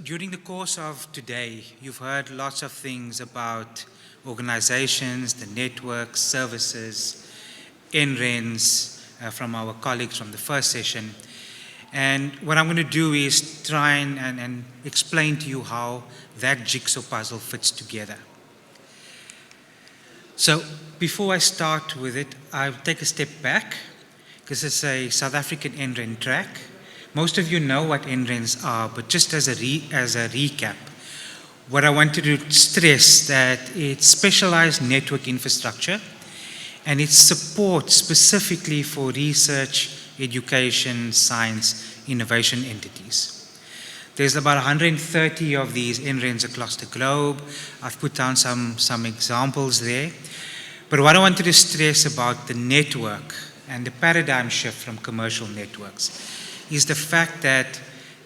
During the course of today, you've heard lots of things about organizations, the networks, services, NRENs from our colleagues from the first session. And what I'm going to do is try and explain to you how that jigsaw puzzle fits together. So before I start with it, I'll take a step back because it's a South African NREN track. Most of you know what NRENs are, but just as a recap, what I wanted to stress that it's specialized network infrastructure and it's support specifically for research, education, science, innovation entities. There's about 130 of these NRENs across the globe. I've put down some examples there. But what I wanted to stress about the network and the paradigm shift from commercial networks is the fact that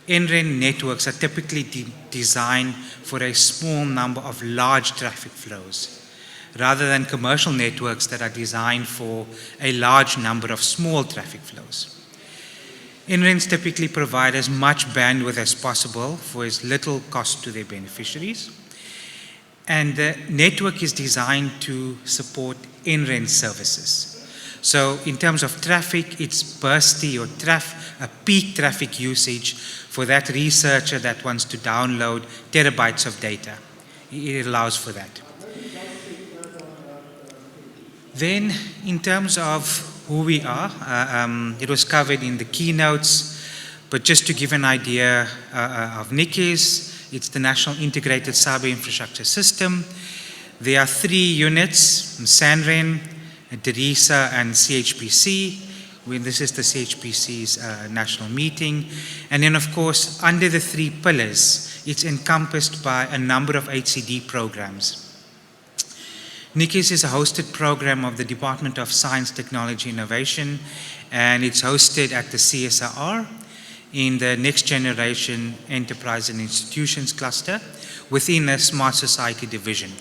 NREN networks are typically designed for a small number of large traffic flows, rather than commercial networks that are designed for a large number of small traffic flows. NRENs typically provide as much bandwidth as possible for as little cost to their beneficiaries. And the network is designed to support NREN services. So in terms of traffic, it's bursty or a peak traffic usage for that researcher that wants to download terabytes of data. It allows for that. Then in terms of who we are, it was covered in the keynotes, but just to give an idea of NICIS, it's the National Integrated Cyber Infrastructure System. There are 3 units, SANREN, DERISA and CHPC. This is the CHPC's national meeting. And then of course, under the 3 pillars, it's encompassed by a number of HCD programs. NICIS is a hosted program of the Department of Science, Technology, Innovation, and it's hosted at the CSIR in the Next Generation Enterprise and Institutions cluster within the Smart Society division.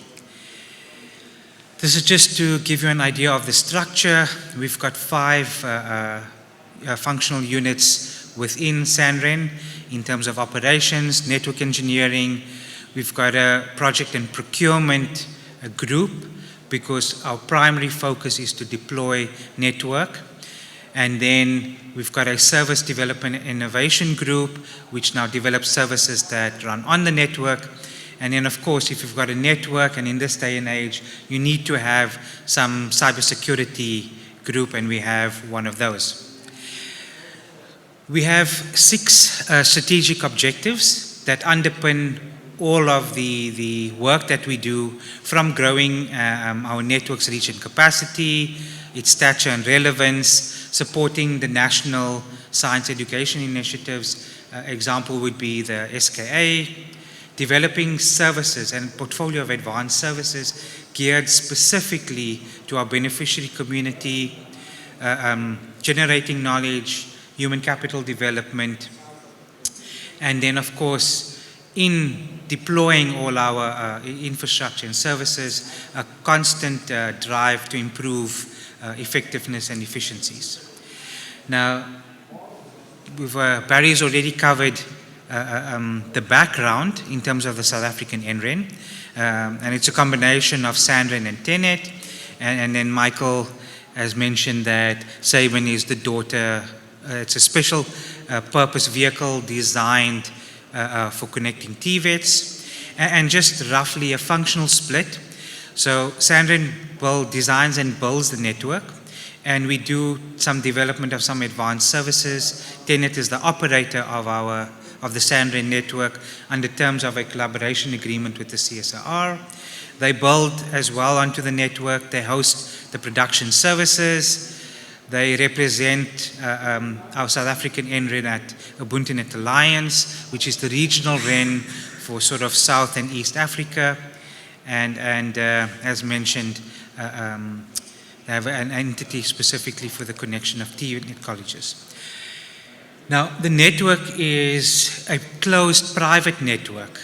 This is just to give you an idea of the structure. We've got 5 functional units within SANREN in terms of operations, network engineering. We've got a project and procurement group because our primary focus is to deploy network. And then we've got a service development and innovation group, which now develops services that run on the network. And then, of course, if you've got a network, and in this day and age, you need to have some cybersecurity group, and we have one of those. We have 6 strategic objectives that underpin all of the work that we do, from growing our network's reach and capacity, its stature and relevance, supporting the national science education initiatives. Example would be the SKA, developing services and portfolio of advanced services geared specifically to our beneficiary community, generating knowledge, human capital development, and then of course in deploying all our infrastructure and services, a constant drive to improve effectiveness and efficiencies. Now, Barry's already covered the background in terms of the South African NREN, and it's a combination of SANREN and TENET, and then Michael has mentioned that SABIN is the daughter. It's a special purpose vehicle designed for connecting TVETs, and just roughly a functional split. So SANREN designs and builds the network, and we do some development of some advanced services. TENET is the operator of the SANREN network under terms of a collaboration agreement with the CSIR. They build as well onto the network. They host the production services. They represent our South African NREN at UbuntuNet Alliance, which is the regional REN for sort of South and East Africa. And as mentioned, they have an entity specifically for the connection of TVET colleges. Now, the network is a closed private network,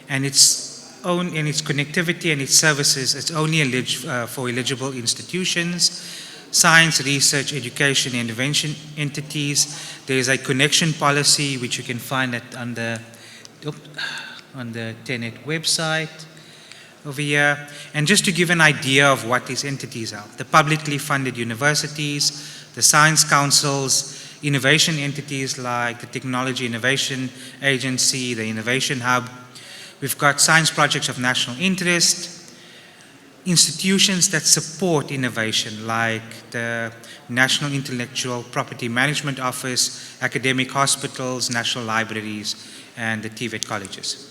and its connectivity and its services, it's only for eligible institutions, science, research, education, and innovation entities. There is a connection policy which you can find under on the TENET website over here. And just to give an idea of what these entities are: the publicly funded universities, the science councils, innovation entities like the Technology Innovation Agency, the Innovation Hub. We've got science projects of national interest, institutions that support innovation like the National Intellectual Property Management Office, academic hospitals, national libraries, and the TVET colleges.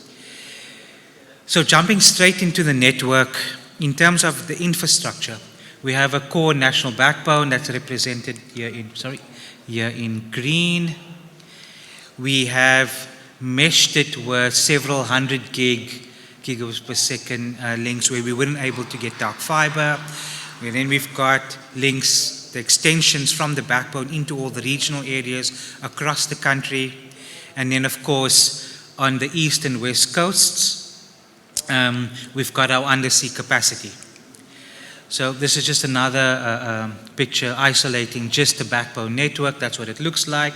So jumping straight into the network, in terms of the infrastructure, we have a core national backbone that's represented here in green. We have meshed it with several hundred gigabits per second links where we weren't able to get dark fiber. And then we've got links, the extensions from the backbone into all the regional areas across the country. And then, of course, on the east and west coasts, we've got our undersea capacity. So this is just another picture isolating just the backbone network. That's what it looks like.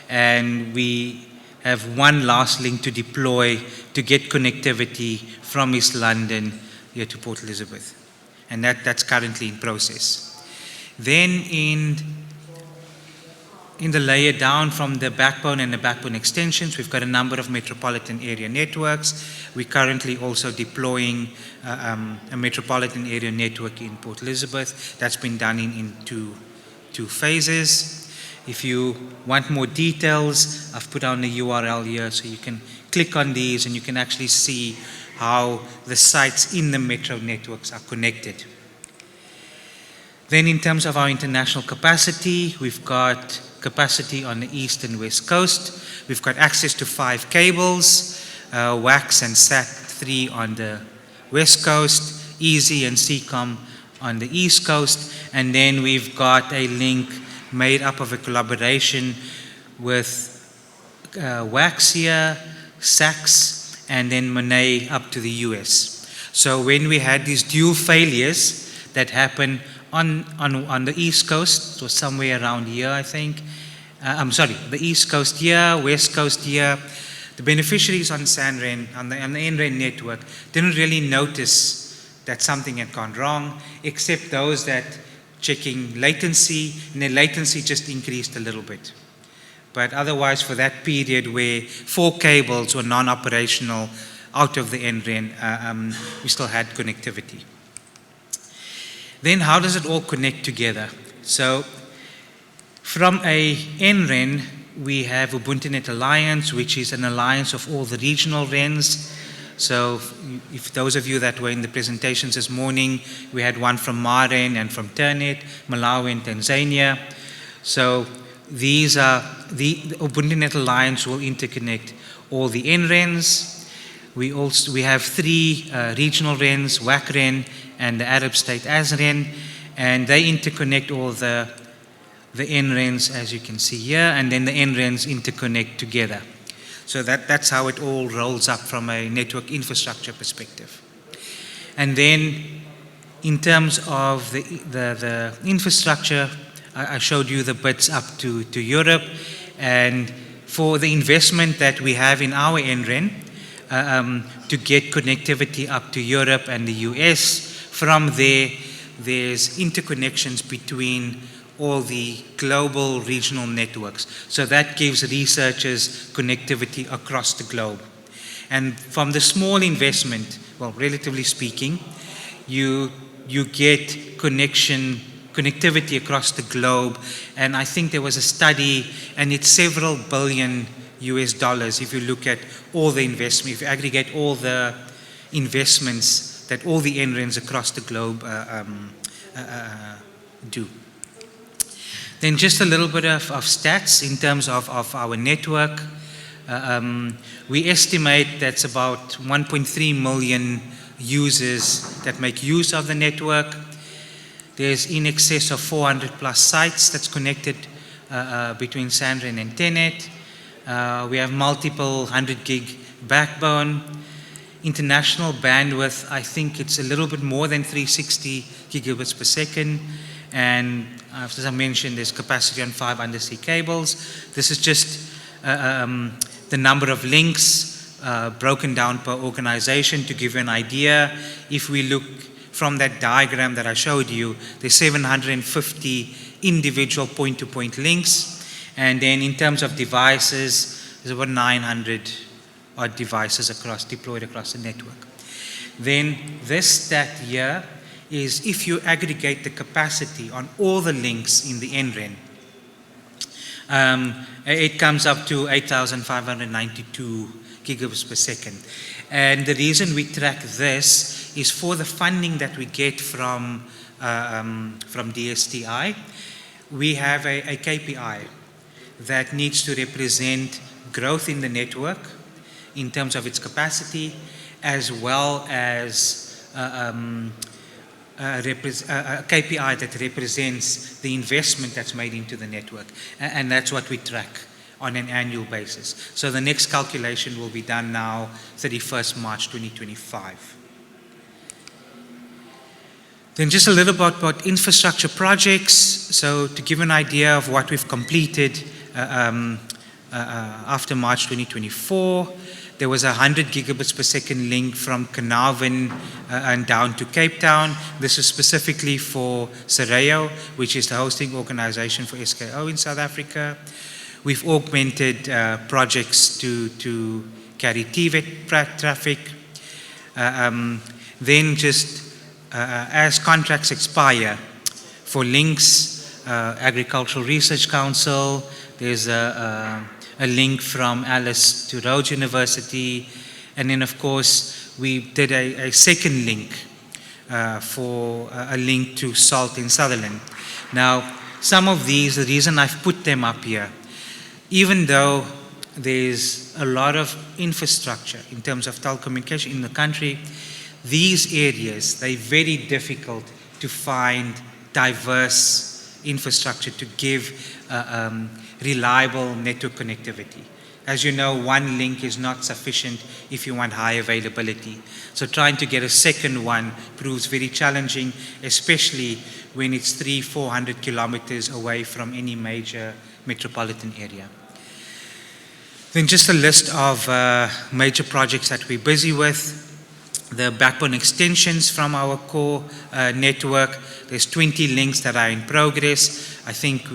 And we have one last link to deploy to get connectivity from East London here to Port Elizabeth. And that's currently in process. Then in the layer down from the backbone and the backbone extensions, we've got a number of metropolitan area networks. We're currently also deploying a metropolitan area network in Port Elizabeth. That's been done in two phases. If you want more details, I've put down the URL here so you can click on these and you can actually see how the sites in the metro networks are connected. Then in terms of our international capacity, we've got capacity on the east and west coast. We've got access to 5 cables, WAX and SAT3 on the west coast, EASY and SEACOM on the east coast, and then we've got a link made up of a collaboration with WAX here, SACS, and then Monet up to the US. So when we had these dual failures that happened on the east coast, so somewhere around here, I think. The east coast here, west coast here. The beneficiaries on SANREN, on the NREN network, didn't really notice that something had gone wrong, except those that checking latency, and their latency just increased a little bit. But otherwise, for that period where 4 cables were non-operational out of the NREN, we still had connectivity. Then how does it all connect together? So from a NREN, we have UbuntuNet Alliance, which is an alliance of all the regional RENs. So if those of you that were in the presentations this morning, we had one from MAREN and from Turnet, Malawi and Tanzania. So these are the UbuntuNet Alliance will interconnect all the NRENs. We have 3 regional RENs, WAC-REN and the Arab State ASREN, and they interconnect all the NRENs as you can see here, and then the NRENs interconnect together. So that's how it all rolls up from a network infrastructure perspective. And then in terms of the infrastructure, I showed you the bits up to Europe, and for the investment that we have in our NREN to get connectivity up to Europe and the US, from there's interconnections between all the global regional networks. So that gives researchers connectivity across the globe. And from the small investment, well, relatively speaking, you get connectivity across the globe. And I think there was a study, and it's several billion US dollars if you look at all the investment, if you aggregate all the investments that all the NRENs across the globe do. Then just a little bit of stats in terms of our network. We estimate that's about 1.3 million users that make use of the network. There's in excess of 400 plus sites that's connected between SANREN and TENET. We have multiple 100 gig backbone. International bandwidth, I think it's a little bit more than 360 gigabits per second. And as I mentioned, there's capacity on 5 undersea cables. This is just the number of links broken down per organization to give you an idea. If we look from that diagram that I showed you, there's 750 individual point-to-point links. And then in terms of devices, there's about 900 odd devices deployed across the network. Then this stat here is if you aggregate the capacity on all the links in the NREN, it comes up to 8,592 gigabits per second. And the reason we track this is for the funding that we get from DSTI. We have a KPI that needs to represent growth in the network in terms of its capacity, as well as a KPI that represents the investment that's made into the network. And that's what we track on an annual basis. So the next calculation will be done now, 31st March 2025. Then just a little bit about infrastructure projects. So to give an idea of what we've completed after March 2024, there was a 100 gigabits per second link from Carnarvon and down to Cape Town. This is specifically for Sereo, which is the hosting organization for SKO in South Africa. We've augmented projects to carry TVET traffic. Then just as contracts expire for links, Agricultural Research Council, there's a link from Alice to Rhodes University. And then, of course, we did a second link for a link to SALT in Sutherland. Now, some of these, the reason I've put them up here, even though there's a lot of infrastructure in terms of telecommunication in the country, these areas, they're very difficult to find diverse infrastructure to give reliable network connectivity. As you know, one link is not sufficient if you want high availability. So trying to get a second one proves very challenging, especially when it's 300-400 kilometers away from any major metropolitan area. Then just a list of major projects that we're busy with. The backbone extensions from our core network. There's 20 links that are in progress. I think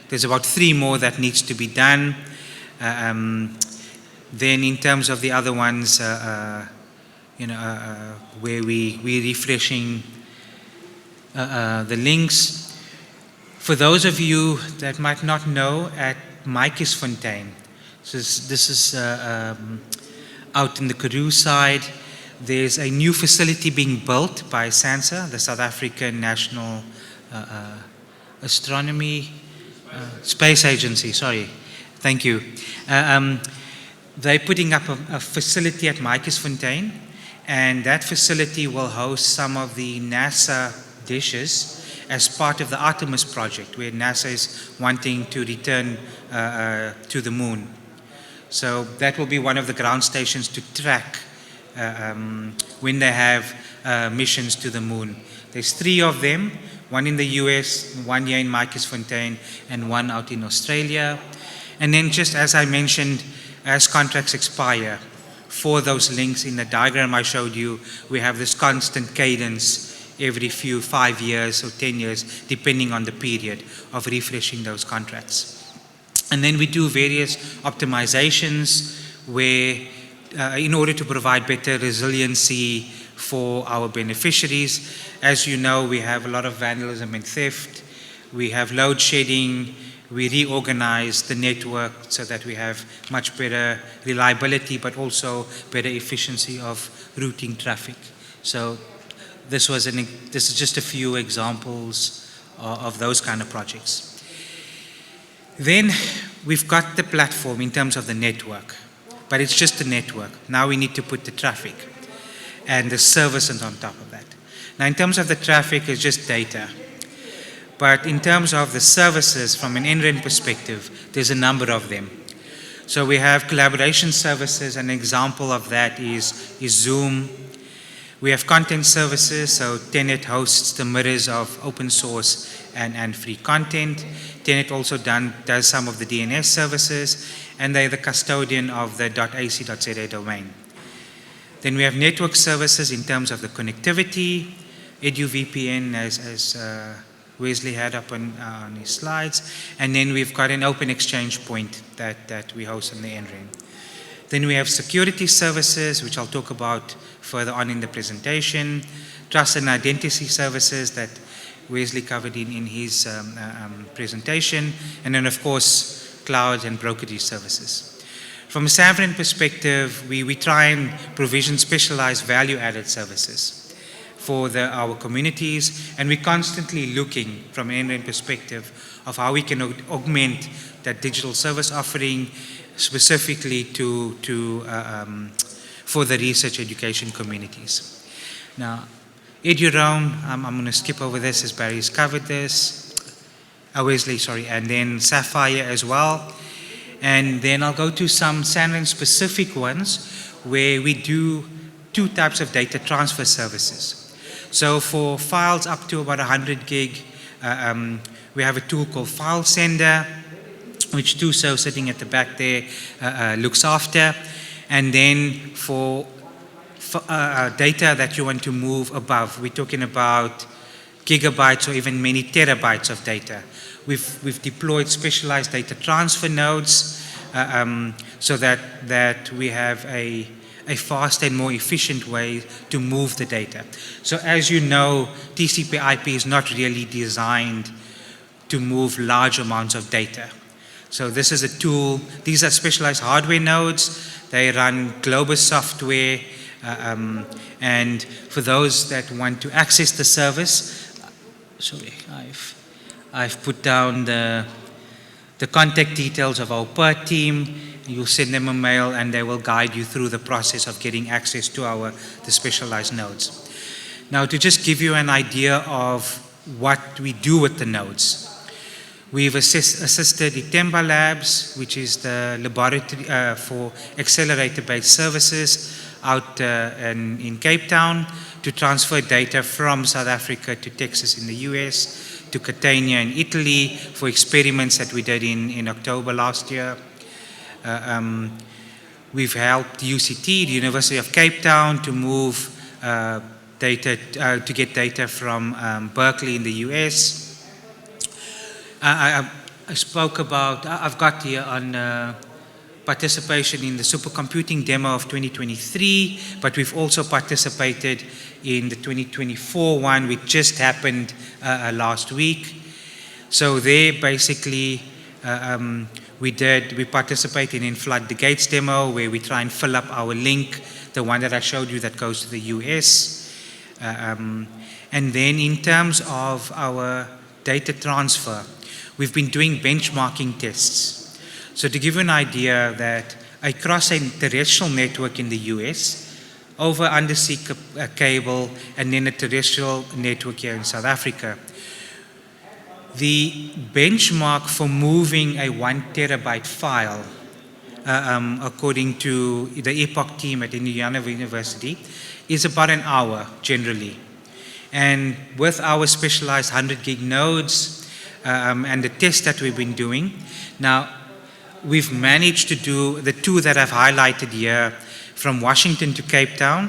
there's about 3 more that needs to be done. Then in terms of the other ones, where we're refreshing the links. For those of you that might not know, at Mickiesfontein, so this is out in the Karoo side, there's a new facility being built by SANSA, the South African National Space Agency, sorry. Thank you. They're putting up a facility at Mickiesfontein, and that facility will host some of the NASA dishes as part of the Artemis project, where NASA is wanting to return to the moon. So that will be one of the ground stations to track when they have missions to the moon. There's 3 of them, one in the US, one here in Mickiesfontein, and one out in Australia. And then just as I mentioned, as contracts expire, for those links in the diagram I showed you, we have this constant cadence every 5 years or 10 years, depending on the period of refreshing those contracts. And then we do various optimizations where in order to provide better resiliency for our beneficiaries. As you know, we have a lot of vandalism and theft. We have load shedding. We reorganize the network so that we have much better reliability, but also better efficiency of routing traffic. So this is just a few examples of those kind of projects. Then we've got the platform in terms of the network, but it's just the network. Now we need to put the traffic and the services on top of that. Now in terms of the traffic, it's just data. But in terms of the services from an NREN perspective, there's a number of them. So we have collaboration services. An example of that is Zoom. We have content services, so Tenet hosts the mirrors of open source and free content. Tenet also does some of the DNS services, and they're the custodian of the .ac.za domain. Then we have network services in terms of the connectivity, EduVPN as Wesley had up on his slides, and then we've got an open exchange point that we host on the NREN. Then we have security services, which I'll talk about further on in the presentation, trust and identity services that Wesley covered in his presentation, and then of course cloud and brokerage services. From a Savrin perspective, we try and provision specialized value-added services for our communities, and we're constantly looking from an NREN perspective of how we can augment that digital service offering specifically for the research education communities. Now, EduRoam, I'm going to skip over this as Barry's covered this. Wesley, sorry, and then Sapphire as well. And then I'll go to some SANREN specific ones where we do two types of data transfer services. So for files up to about 100 gig, we have a tool called File Sender, which Tuso sitting at the back there looks after. And then for data that you want to move above, we're talking about gigabytes or even many terabytes of data. We've deployed specialized data transfer nodes so that we have a fast and more efficient way to move the data. So as you know, TCP/IP is not really designed to move large amounts of data. So this is a tool. These are specialized hardware nodes. They run Globus software. And for those that want to access the service, sorry, I've put down the contact details of our PERT team. You'll send them a mail and they will guide you through the process of getting access to the specialized nodes. Now, to just give you an idea of what we do with the nodes, we've assisted Itemba Labs, which is the laboratory for accelerator-based services out in Cape Town, to transfer data from South Africa to Texas in the US, to Catania in Italy for experiments that we did in October last year. We've helped UCT, the University of Cape Town, to move data, to get data from Berkeley in the US. I spoke about, I've got here on participation in the supercomputing demo of 2023, but we've also participated in the 2024 one, which just happened last week. So there, basically, we participated in Flood the Gates demo, where we try and fill up our link, the one that I showed you that goes to the US. And then in terms of our data transfer, we've been doing benchmarking tests. So to give you an idea that across a terrestrial network in the US, over undersea cable, and then a terrestrial network here in South Africa, the benchmark for moving a 1 terabyte file, according to the EPOC team at Indiana University, is about an hour generally. And with our specialized 100 gig nodes and the tests that we've been doing, now we've managed to do the two that I've highlighted here, from Washington to Cape Town.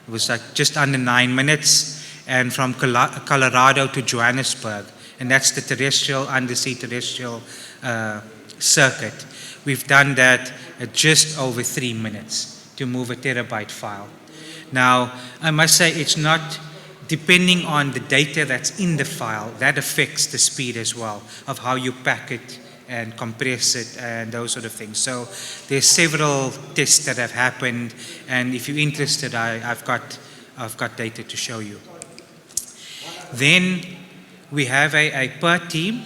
It was like just under 9 minutes, and from Colorado to Johannesburg. And that's the terrestrial, undersea terrestrial circuit. We've done that at just over 3 minutes to move a terabyte file. Now, I must say it's not, depending on the data that's in the file, that affects the speed as well, of how you pack it and compress it and those sort of things. So there's several tests that have happened, and if you're interested, I've got data to show you. Then we have a PERT team,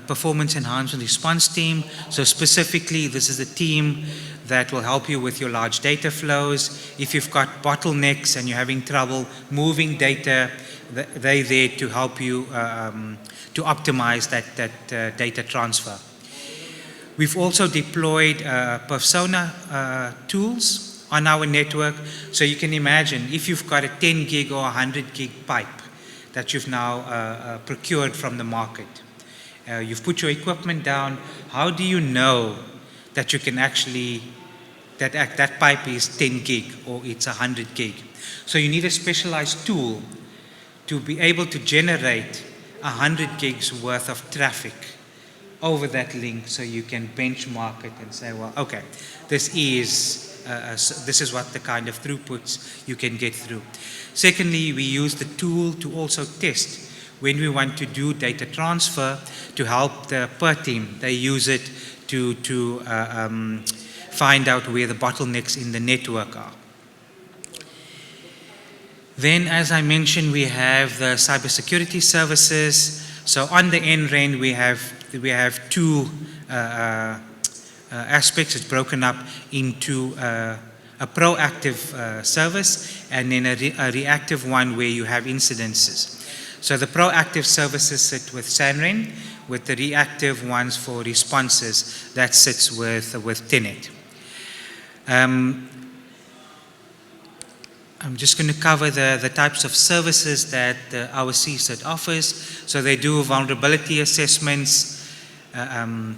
Performance Enhancement Response Team. So specifically, this is a team that will help you with your large data flows. If you've got bottlenecks and you're having trouble moving data, they're there to help you to optimize that data transfer. We've also deployed persona tools on our network. So you can imagine if you've got a 10 gig or 100 gig pipe that you've now procured from the market. You've put your equipment down. How do you know that you can actually, that pipe is 10 gig or it's 100 gig? So you need a specialized tool to be able to generate 100 gigs worth of traffic over that link, so you can benchmark it and say, well, okay, this is what the kind of throughputs you can get through. Secondly, we use the tool to also test when we want to do data transfer to help the per team. They use it to find out where the bottlenecks in the network are. Then, as I mentioned, we have the cybersecurity services. So on the NREN, we have two aspects. It's broken up into a proactive service and then a reactive one where you have incidences. So the proactive services sit with SANREN, with the reactive ones for responses that sits with TENET. I'm just going to cover the types of services that our CSIRT offers. So they do vulnerability assessments, and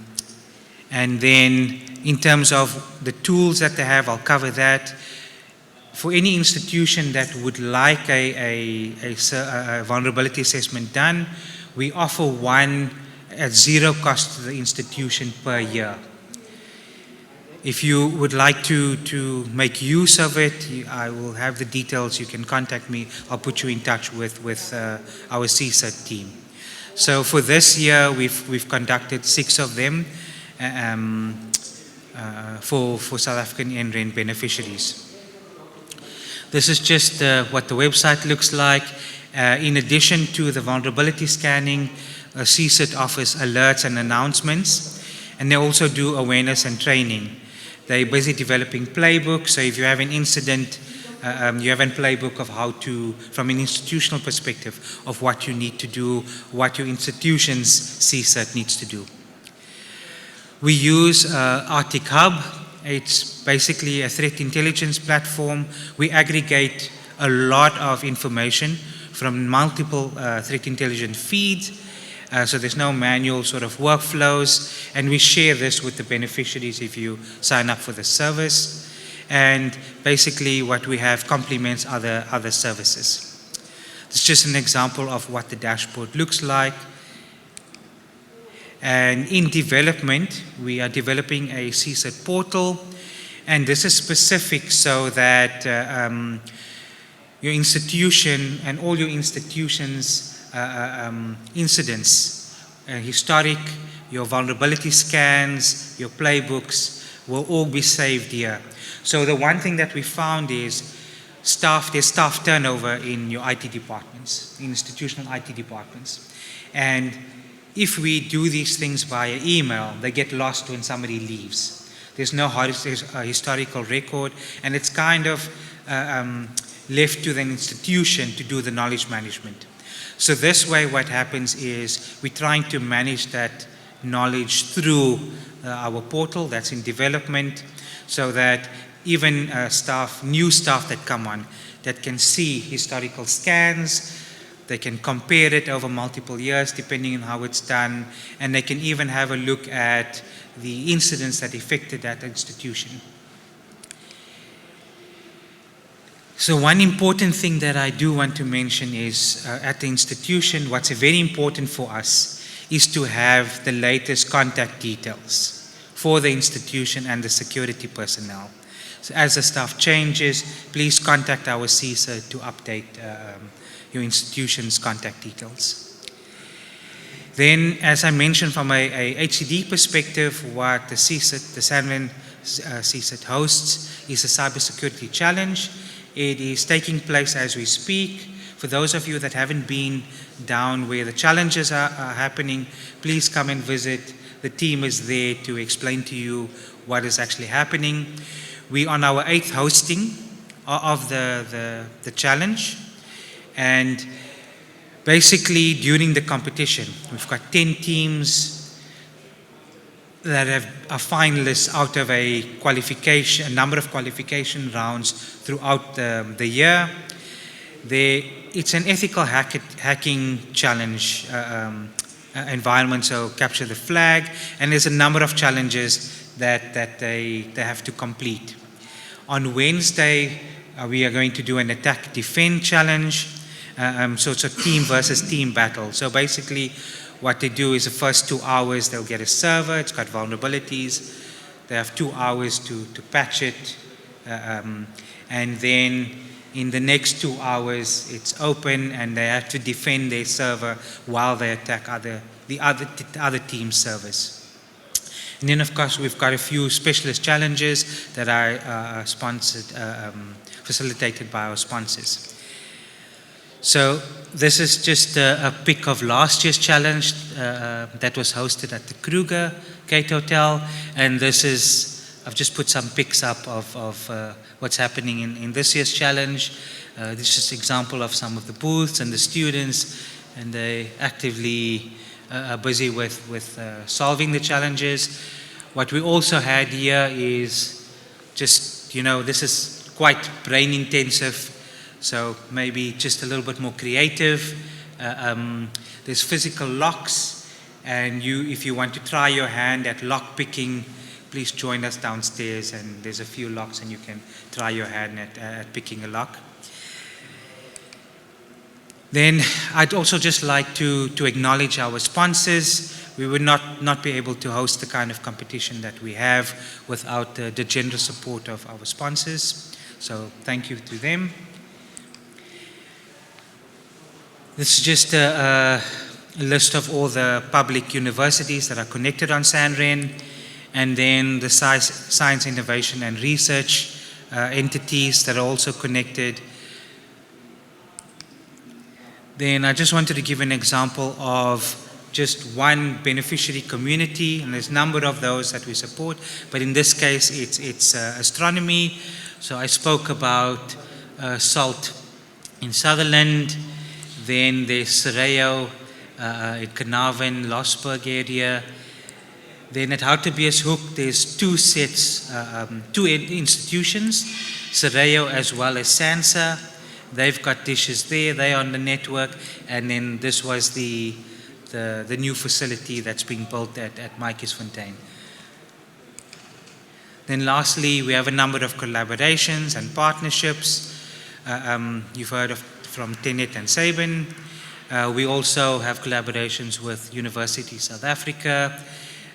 then in terms of the tools that they have, I'll cover that. For any institution that would like a vulnerability assessment done, we offer one at zero cost to the institution per year. If you would like to make use of it, I will have the details. You can contact me. I'll put you in touch with our CSIRT team. So for this year, we've conducted 6 of them for South African NREN beneficiaries. This is just what the website looks like. In addition to the vulnerability scanning, CSIRT offers alerts and announcements, and they also do awareness and training. They're busy developing playbooks, so if you have an incident, you have a playbook of how to, from an institutional perspective, of what you need to do, what your institution's CSIRT needs to do. We use Arctic Hub. It's basically a threat intelligence platform. We aggregate a lot of information from multiple threat intelligence feeds. So there's no manual sort of workflows, and we share this with the beneficiaries if you sign up for the service. And basically what we have complements other services. It's just an example of what the dashboard looks like. And in development, we are developing a CSIRT portal, and this is specific so that your institution and all your institutions' incidents, historic, your vulnerability scans, your playbooks will all be saved here. So the one thing that we found is there's staff turnover in your IT departments, institutional IT departments. And if we do these things via email, they get lost when somebody leaves. There's no historical record, and it's kind of left to the institution to do the knowledge management. So this way what happens is we're trying to manage that knowledge through our portal that's in development, so that even new staff that come on, that can see historical scans, they can compare it over multiple years depending on how it's done, and they can even have a look at the incidents that affected that institution. So one important thing that I do want to mention is at the institution, what's very important for us is to have the latest contact details for the institution and the security personnel. So as the staff changes, please contact our CSIRT to update your institution's contact details. Then, as I mentioned, from a HCD perspective, what the CSIRT, the SANREN CSIRT hosts is a cybersecurity challenge. It is taking place as we speak. For those of you that haven't been down where the challenges are happening, please come and visit. The team is there to explain to you what is actually happening. We're on our 8th hosting of the challenge. And basically during the competition, we've got 10 teams. that are finalists out of a number of qualification rounds throughout the year. It's an ethical hacking challenge environment, so capture the flag, and there's a number of challenges that they have to complete. On Wednesday, we are going to do an attack defend challenge. So it's a team versus team battle. So basically, what they do is the first 2 hours they'll get a server, it's got vulnerabilities. They have 2 hours to patch it. And then in the next 2 hours it's open and they have to defend their server while they attack the other team's servers. And then of course we've got a few specialist challenges that are facilitated by our sponsors. So this is just a pic of last year's challenge that was hosted at the Kruger Gate Hotel, and this is, I've just put some pics up of what's happening in this year's challenge. This is an example of some of the booths and the students, and they actively are busy with solving the challenges. What we also had here is just, this is quite brain intensive. So maybe just a little bit more creative. There's physical locks, and if you want to try your hand at lock picking, please join us downstairs, and there's a few locks and you can try your hand at picking a lock. Then I'd also just like to acknowledge our sponsors. We would not be able to host the kind of competition that we have without the generous support of our sponsors. So thank you to them. This is just a list of all the public universities that are connected on SANREN, and then the science, innovation and research entities that are also connected. Then I just wanted to give an example of just one beneficiary community, and there's a number of those that we support, but in this case it's astronomy. So I spoke about SALT in Sutherland. Then there's Sereo in Carnarvon, Losberg area. Then at Hartebeeshoek, there's two institutions, Sereo as well as SANSA. They've got dishes there, they're on the network. And then this was the new facility that's being built at Maatjiesfontein. Then lastly, we have a number of collaborations and partnerships. You've heard from Tenet and Sabin. We also have collaborations with University South Africa,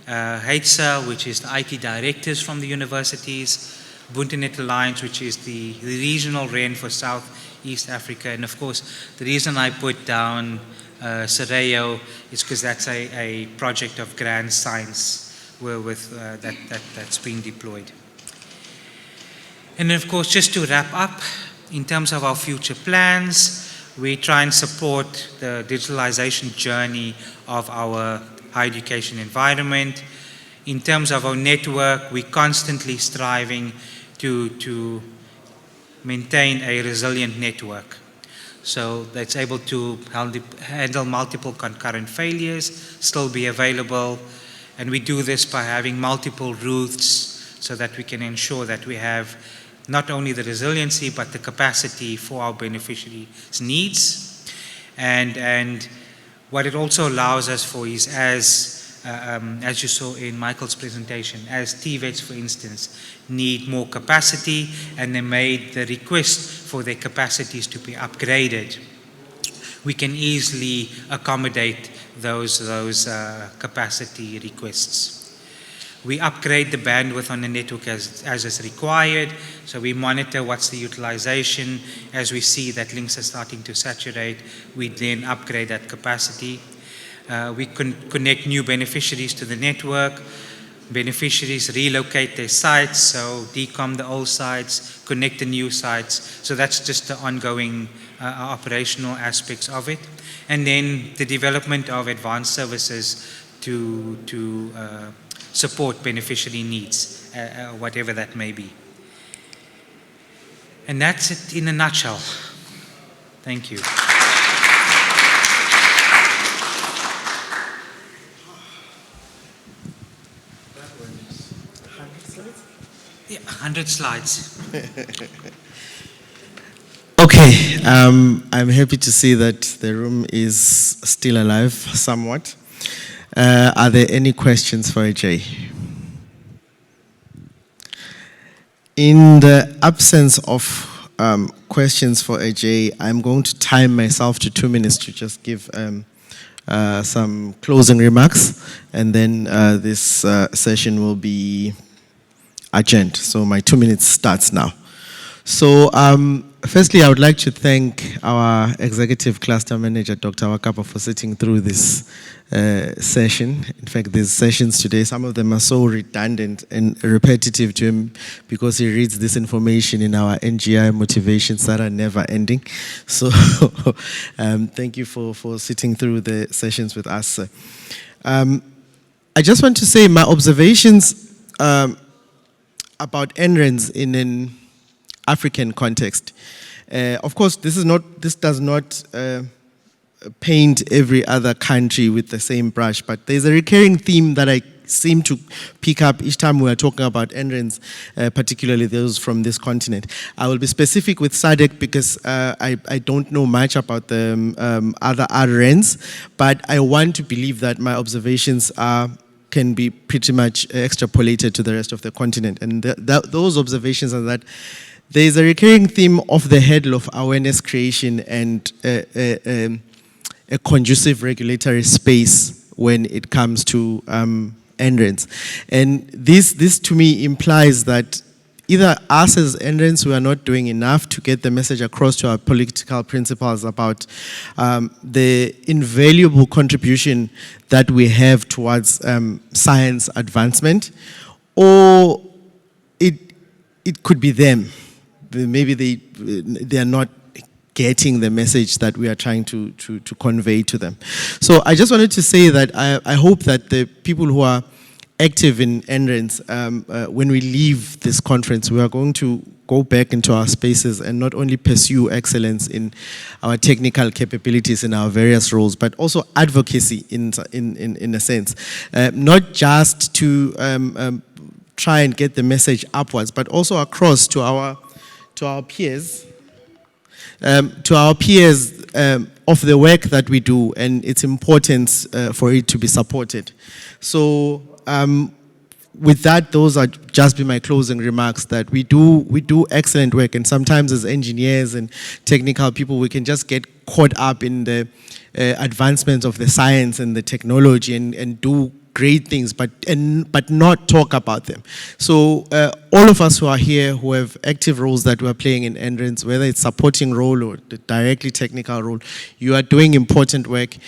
HETSA, which is the IT directors from the universities, Buntenet Alliance, which is the regional REN for Southeast Africa, and of course, the reason I put down Sereo is because that's a project of grand science that's being deployed. And then of course, just to wrap up, in terms of our future plans, we try and support the digitalization journey of our higher education environment. In terms of our network, we're constantly striving to maintain a resilient network, so that's able to handle multiple concurrent failures, still be available, and we do this by having multiple routes so that we can ensure that we have not only the resiliency, but the capacity for our beneficiaries' needs. And what it also allows us for is, as you saw in Michael's presentation, as TVETs, for instance, need more capacity, and they made the request for their capacities to be upgraded, we can easily accommodate those capacity requests. We upgrade the bandwidth on the network as is required, so we monitor what's the utilization. As we see that links are starting to saturate, we then upgrade that capacity. We connect new beneficiaries to the network. Beneficiaries relocate their sites, so decom the old sites, connect the new sites. So that's just the ongoing operational aspects of it. And then the development of advanced services to support beneficiary needs, whatever that may be. And that's it in a nutshell. Thank you. 100 slides. Okay, I'm happy to see that the room is still alive somewhat. Are there any questions for Ajay? In the absence of questions for Ajay, I'm going to time myself to 2 minutes to just give some closing remarks, and then this session will be adjourned. So my 2 minutes starts now. So firstly, I would like to thank our Executive Cluster Manager, Dr. Wakapa, for sitting through this session. In fact, these sessions today, some of them are so redundant and repetitive to him because he reads this information in our NGI motivations that are never ending. So thank you for sitting through the sessions with us. I just want to say my observations about NRENs in an African context. Of course, this does not paint every other country with the same brush, but there's a recurring theme that I seem to pick up each time we are talking about NRENs, particularly those from this continent. I will be specific with SADC because I don't know much about the other RNs, but I want to believe that my observations can be pretty much extrapolated to the rest of the continent. And those observations are that there is a recurring theme of the hurdle of awareness creation and a conducive regulatory space when it comes to NRENs. And this to me implies that either us as NRENs, we are not doing enough to get the message across to our political principals about the invaluable contribution that we have towards science advancement, or it could be them. Maybe they are not getting the message that we are trying to convey to them. So I just wanted to say that I hope that the people who are active in NRENs, when we leave this conference, we are going to go back into our spaces and not only pursue excellence in our technical capabilities in our various roles, but also advocacy in a sense. Not just to try and get the message upwards, but also across to our peers, of the work that we do and its importance for it to be supported. So with that, those are just be my closing remarks, that we do excellent work, and sometimes as engineers and technical people, we can just get caught up in the advancements of the science and the technology and do great things, but not talk about them. So all of us who are here, who have active roles that we're playing in NRENs, whether it's supporting role or the directly technical role, you are doing important work.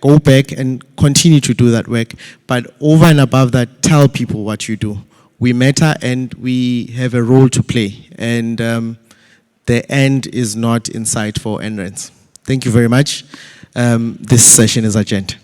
Go back and continue to do that work. But over and above that, tell people what you do. We matter and we have a role to play. And the end is not in sight for NRENs. Thank you very much. This session is adjourned.